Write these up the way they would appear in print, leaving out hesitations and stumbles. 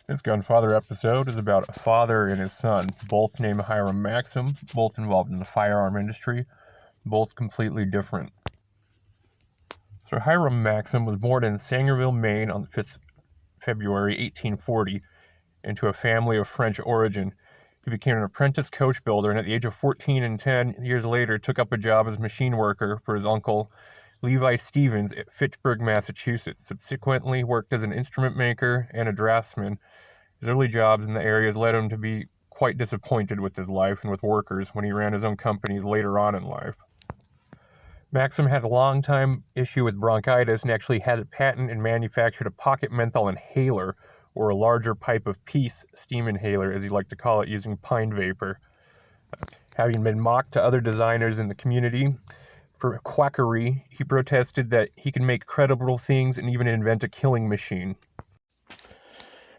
This Gunfather episode is about a father and his son, both named Hiram Maxim, both involved in the firearm industry, both completely different. So Hiram Maxim was born in Sangerville, Maine on 5th February 1840 into a family of French origin. He became an apprentice coach builder and at the age of 14 and 10 years later took up a job as machine worker for his uncle Levi Stevens at Fitchburg, Massachusetts. Subsequently worked as an instrument maker and a draftsman. His early jobs in the areas led him to be quite disappointed with his life and with workers when he ran his own companies later on in life. Maxim had a long-time issue with bronchitis and actually had a patent and manufactured a pocket menthol inhaler, or a larger pipe of peace steam inhaler, as he liked to call it, using pine vapor. Having been mocked to other designers in the community for quackery, he protested that he could make credible things and even invent a killing machine.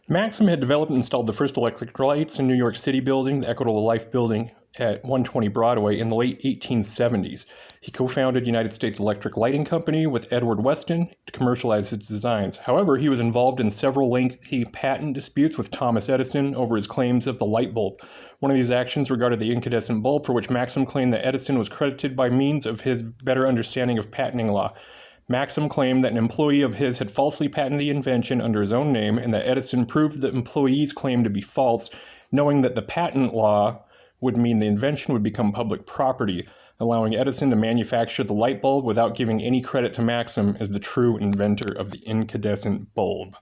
Maxim had developed and installed the first electric lights in New York City building, the Equitable Life building at 120 Broadway, in the late 1870s. He co-founded United States Electric Lighting Company with Edward Weston to commercialize his designs. However, he was involved in several lengthy patent disputes with Thomas Edison over his claims of the light bulb. One of these actions regarded the incandescent bulb, for which Maxim claimed that Edison was credited by means of his better understanding of patenting law. Maxim claimed that an employee of his had falsely patented the invention under his own name, and that Edison proved the employee's claim to be false, knowing that the patent law would mean the invention would become public property, allowing Edison to manufacture the light bulb without giving any credit to Maxim as the true inventor of the incandescent bulb.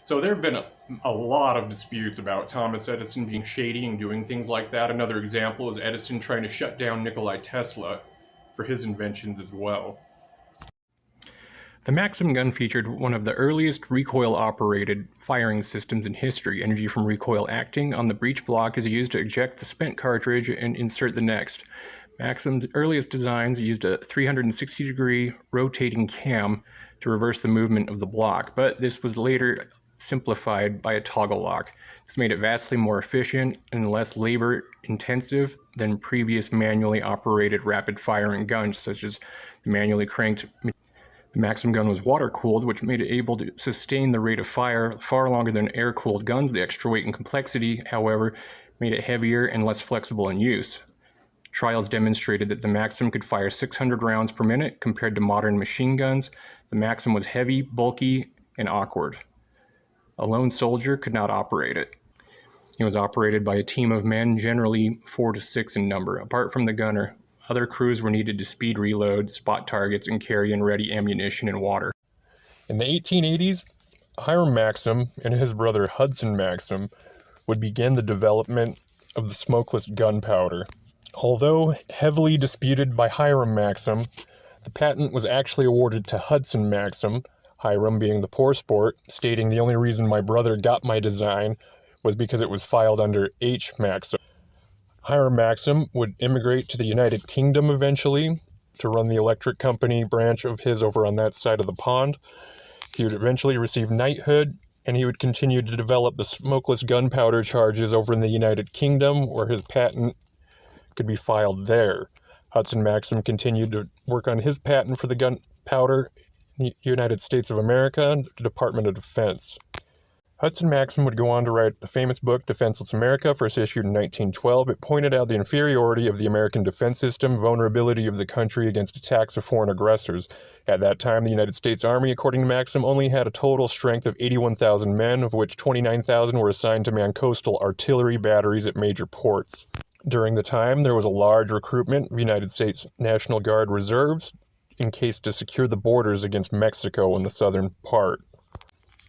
So there have been a lot of disputes about Thomas Edison being shady and doing things like that. Another example is Edison trying to shut down Nikola Tesla for his inventions as well. The Maxim gun featured one of the earliest recoil-operated firing systems in history. Energy from recoil acting on the breech block is used to eject the spent cartridge and insert the next. Maxim's earliest designs used a 360-degree rotating cam to reverse the movement of the block, but this was later simplified by a toggle lock. This made it vastly more efficient and less labor-intensive than previous manually operated rapid-firing guns, such as the manually cranked. The Maxim gun was water-cooled, which made it able to sustain the rate of fire far longer than air-cooled guns. The extra weight and complexity, however, made it heavier and less flexible in use. Trials demonstrated that the Maxim could fire 600 rounds per minute compared to modern machine guns. The Maxim was heavy, bulky, and awkward. A lone soldier could not operate it. It was operated by a team of men, generally 4 to 6 in number. Apart from the gunner, other crews were needed to speed reloads, spot targets, and carry in ready ammunition and water. In the 1880s, Hiram Maxim and his brother Hudson Maxim would begin the development of the smokeless gunpowder. Although heavily disputed by Hiram Maxim, the patent was actually awarded to Hudson Maxim, Hiram being the poor sport, stating the only reason my brother got my design was because it was filed under H. Maxim. Hiram Maxim would immigrate to the United Kingdom eventually to run the electric company branch of his over on that side of the pond. He would eventually receive knighthood, and he would continue to develop the smokeless gunpowder charges over in the United Kingdom, where his patent could be filed there. Hudson Maxim continued to work on his patent for the gunpowder in the United States of America, the Department of Defense. Hudson Maxim would go on to write the famous book Defenseless America, first issued in 1912. It pointed out the inferiority of the American defense system, vulnerability of the country against attacks of foreign aggressors. At that time, the United States Army, according to Maxim, only had a total strength of 81,000 men, of which 29,000 were assigned to man coastal artillery batteries at major ports. During the time, there was a large recruitment of United States National Guard reserves in case to secure the borders against Mexico in the southern part.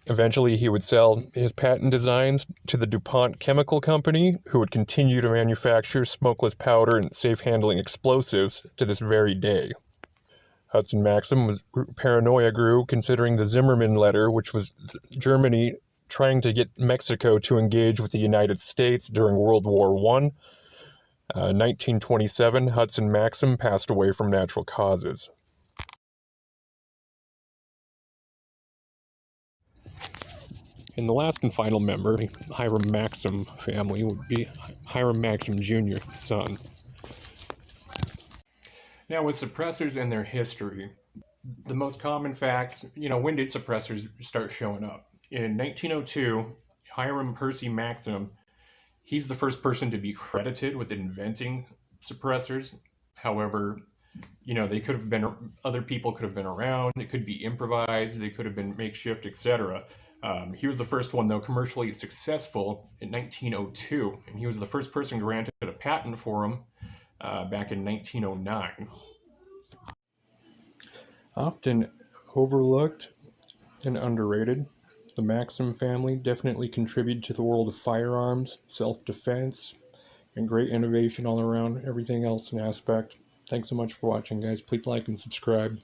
Eventually, he would sell his patent designs to the DuPont Chemical Company, who would continue to manufacture smokeless powder and safe-handling explosives to this very day. Hudson Maxim paranoia grew, considering the Zimmermann letter, which was Germany trying to get Mexico to engage with the United States during World War I. 1927, Hudson Maxim passed away from natural causes. And the last and final member, Hiram Maxim family, would be Hiram Maxim Jr.'s son. Now, with suppressors and their history, the most common facts, when did suppressors start showing up? In 1902, Hiram Percy Maxim, he's the first person to be credited with inventing suppressors. However, they could have been, other people could have been around, it could be improvised, they could have been makeshift, etc. He was the first one, though, commercially successful in 1902, and he was the first person granted a patent for them back in 1909. Often overlooked and underrated, the Maxim family definitely contributed to the world of firearms, self-defense, and great innovation all around everything else in aspect. Thanks so much for watching, guys. Please like and subscribe.